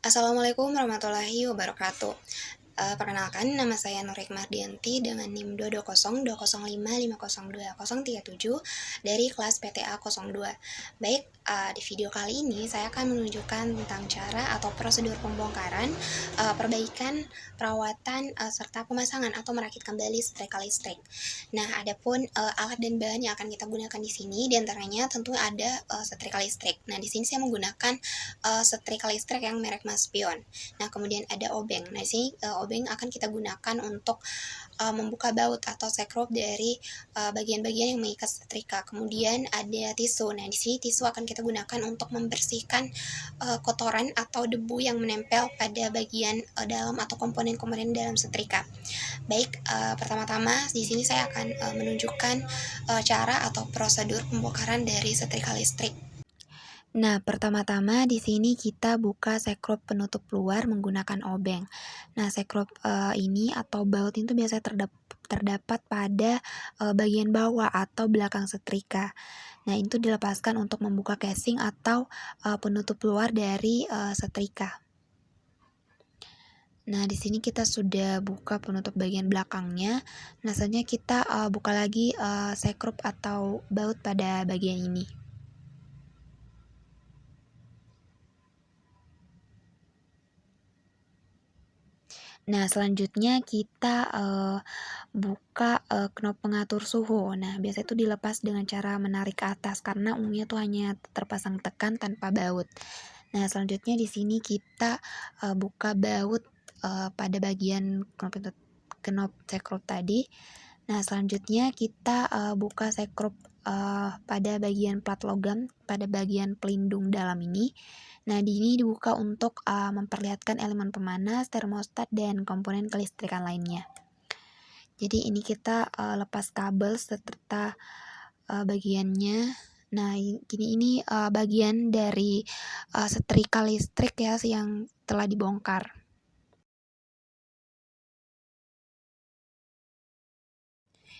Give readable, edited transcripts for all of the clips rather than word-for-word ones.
Assalamualaikum warahmatullahi wabarakatuh. Perkenalkan nama saya Nur Hikmardianti dengan NIM 2202055020037 dari kelas PTA 02. Baik, di video kali ini saya akan menunjukkan tentang cara atau prosedur pembongkaran, perbaikan, perawatan, serta pemasangan atau merakit kembali setrika listrik. Nah, adapun alat dan bahan yang akan kita gunakan di sini diantaranya tentu ada setrika listrik. Nah, di sini saya menggunakan setrika listrik yang merek Maspion. Nah, kemudian ada obeng. Nah, di sini obeng akan kita gunakan untuk membuka baut atau sekrup dari bagian-bagian yang mengikat setrika. Kemudian ada tisu. Nah, di sini tisu akan kita gunakan untuk membersihkan kotoran atau debu yang menempel pada bagian dalam atau komponen-komponen dalam setrika. Baik, pertama-tama di sini saya akan menunjukkan cara atau prosedur pembongkaran dari setrika listrik. Nah, pertama-tama di sini kita buka sekrup penutup luar menggunakan obeng. Nah, sekrup ini atau baut itu biasanya terdapat pada bagian bawah atau belakang setrika. Nah, itu dilepaskan untuk membuka casing atau penutup luar dari setrika. Nah, di sini kita sudah buka penutup bagian belakangnya. Nah, selanjutnya kita buka lagi sekrup atau baut pada bagian ini. Nah, selanjutnya kita buka knop pengatur suhu. Nah, biasanya itu dilepas dengan cara menarik ke atas karena umumnya tuh hanya terpasang tekan tanpa baut. Nah, selanjutnya di sini kita buka baut pada bagian knop sekrup tadi. Nah, selanjutnya kita buka sekrup pada bagian plat logam pada bagian pelindung dalam ini. Nah, di ini dibuka untuk memperlihatkan elemen pemanas, termostat, dan komponen kelistrikan lainnya. Jadi ini kita lepas kabel serta bagiannya. Nah, ini bagian dari setrika listrik ya yang telah dibongkar.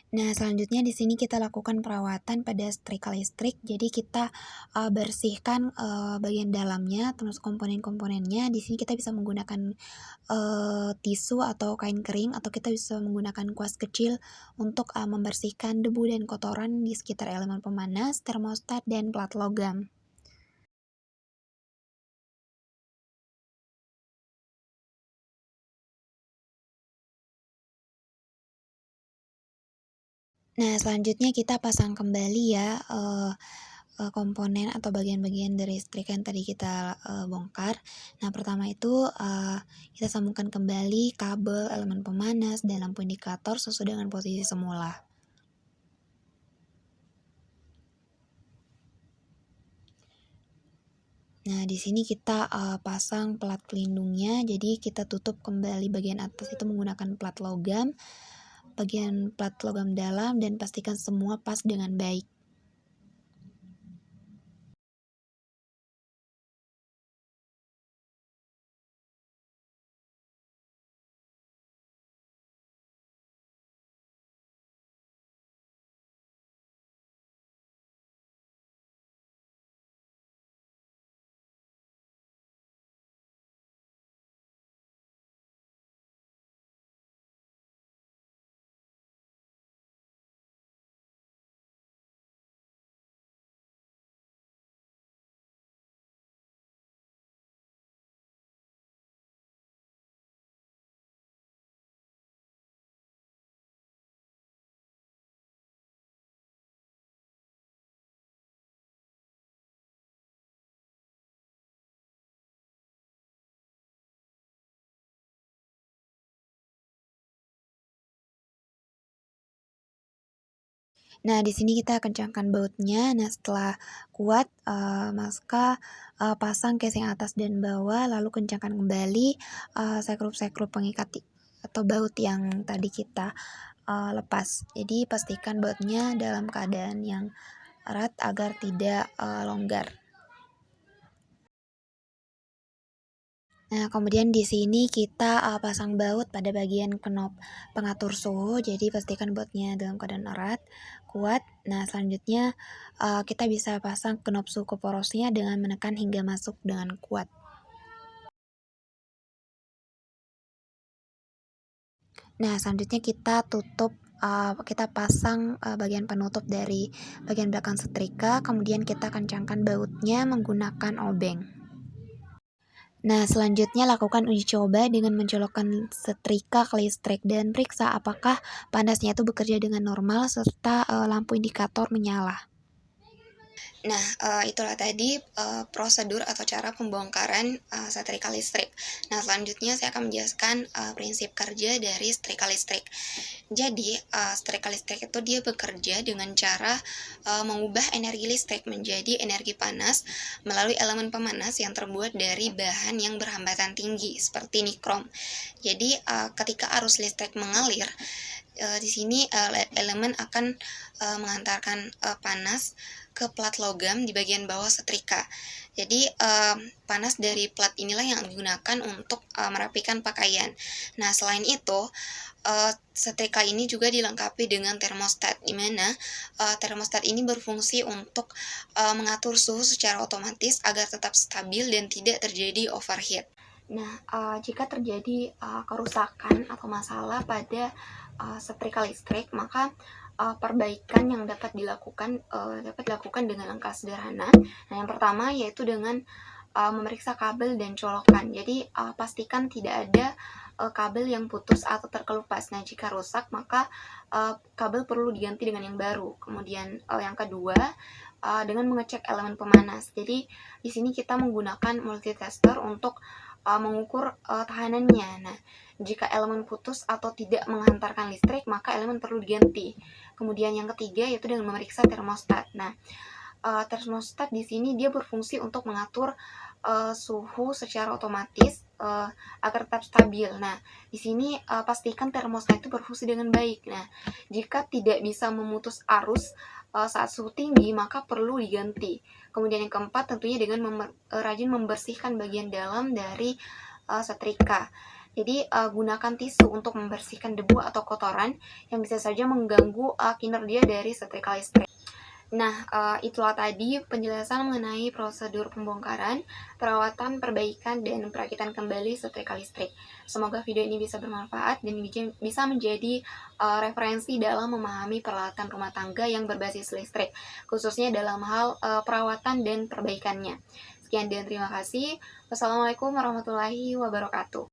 Nah, selanjutnya di sini kita lakukan perawatan pada setrika listrik. Jadi kita bersihkan bagian dalamnya, terus komponen-komponennya. Di sini kita bisa menggunakan tisu atau kain kering, atau kita bisa menggunakan kuas kecil untuk membersihkan debu dan kotoran di sekitar elemen pemanas, termostat, dan plat logam. Nah, selanjutnya kita pasang kembali ya komponen atau bagian-bagian dari listrik yang tadi kita bongkar. Nah, pertama itu kita sambungkan kembali kabel, elemen pemanas, dan lampu indikator sesuai dengan posisi semula. Nah, di sini kita pasang plat pelindungnya, jadi kita tutup kembali bagian atas itu menggunakan plat logam, bagian plat logam dalam, dan pastikan semua pas dengan baik. Nah, di sini kita kencangkan bautnya. Nah, setelah kuat, maka pasang casing atas dan bawah, lalu kencangkan kembali sekrup-sekrup pengikat atau baut yang tadi kita lepas. Jadi pastikan bautnya dalam keadaan yang erat agar tidak longgar. Nah, kemudian di sini kita pasang baut pada bagian knop pengatur suhu. Jadi pastikan bautnya dalam keadaan erat, kuat. Nah, selanjutnya kita bisa pasang knop suhu porosnya dengan menekan hingga masuk dengan kuat. Nah, selanjutnya kita pasang bagian penutup dari bagian belakang setrika, kemudian kita kencangkan bautnya menggunakan obeng. Nah, selanjutnya lakukan uji coba dengan mencolokkan setrika ke listrik dan periksa apakah panasnya itu bekerja dengan normal serta lampu indikator menyala. Nah, itulah tadi prosedur atau cara pembongkaran setrika listrik. Nah, selanjutnya saya akan menjelaskan prinsip kerja dari setrika listrik. Jadi, setrika listrik itu dia bekerja dengan cara mengubah energi listrik menjadi energi panas melalui elemen pemanas yang terbuat dari bahan yang berhambatan tinggi seperti nikrom. Jadi, ketika arus listrik mengalir, di sini elemen akan mengantarkan panas ke plat logam di bagian bawah setrika. Jadi panas dari plat inilah yang digunakan untuk merapikan pakaian. Nah, selain itu setrika ini juga dilengkapi dengan termostat, di mana termostat ini berfungsi untuk mengatur suhu secara otomatis agar tetap stabil dan tidak terjadi overheat. Nah, jika terjadi kerusakan atau masalah pada setrika listrik, maka perbaikan yang dapat dilakukan dengan langkah sederhana. Nah, yang pertama yaitu dengan memeriksa kabel dan colokan. Jadi pastikan tidak ada kabel yang putus atau terkelupas. Nah, jika rusak maka kabel perlu diganti dengan yang baru. Kemudian yang kedua dengan mengecek elemen pemanas. Jadi di sini kita menggunakan multitester untuk mengukur tahanannya. Nah, jika elemen putus atau tidak menghantarkan listrik, maka elemen perlu diganti. Kemudian yang ketiga yaitu dengan memeriksa termostat. Nah, termostat di sini dia berfungsi untuk mengatur suhu secara otomatis agar tetap stabil. Nah, di sini pastikan termostat itu berfungsi dengan baik. Nah, jika tidak bisa memutus arus saat suhu tinggi, maka perlu diganti. Kemudian yang keempat tentunya dengan rajin membersihkan bagian dalam dari setrika. Jadi gunakan tisu untuk membersihkan debu atau kotoran yang bisa saja mengganggu kinerja dari setrika listrik. Nah, itulah tadi penjelasan mengenai prosedur pembongkaran, perawatan, perbaikan, dan perakitan kembali setrika listrik. Semoga video ini bisa bermanfaat dan bisa menjadi referensi dalam memahami peralatan rumah tangga yang berbasis listrik, khususnya dalam hal perawatan dan perbaikannya. Sekian dan terima kasih. Wassalamualaikum warahmatullahi wabarakatuh.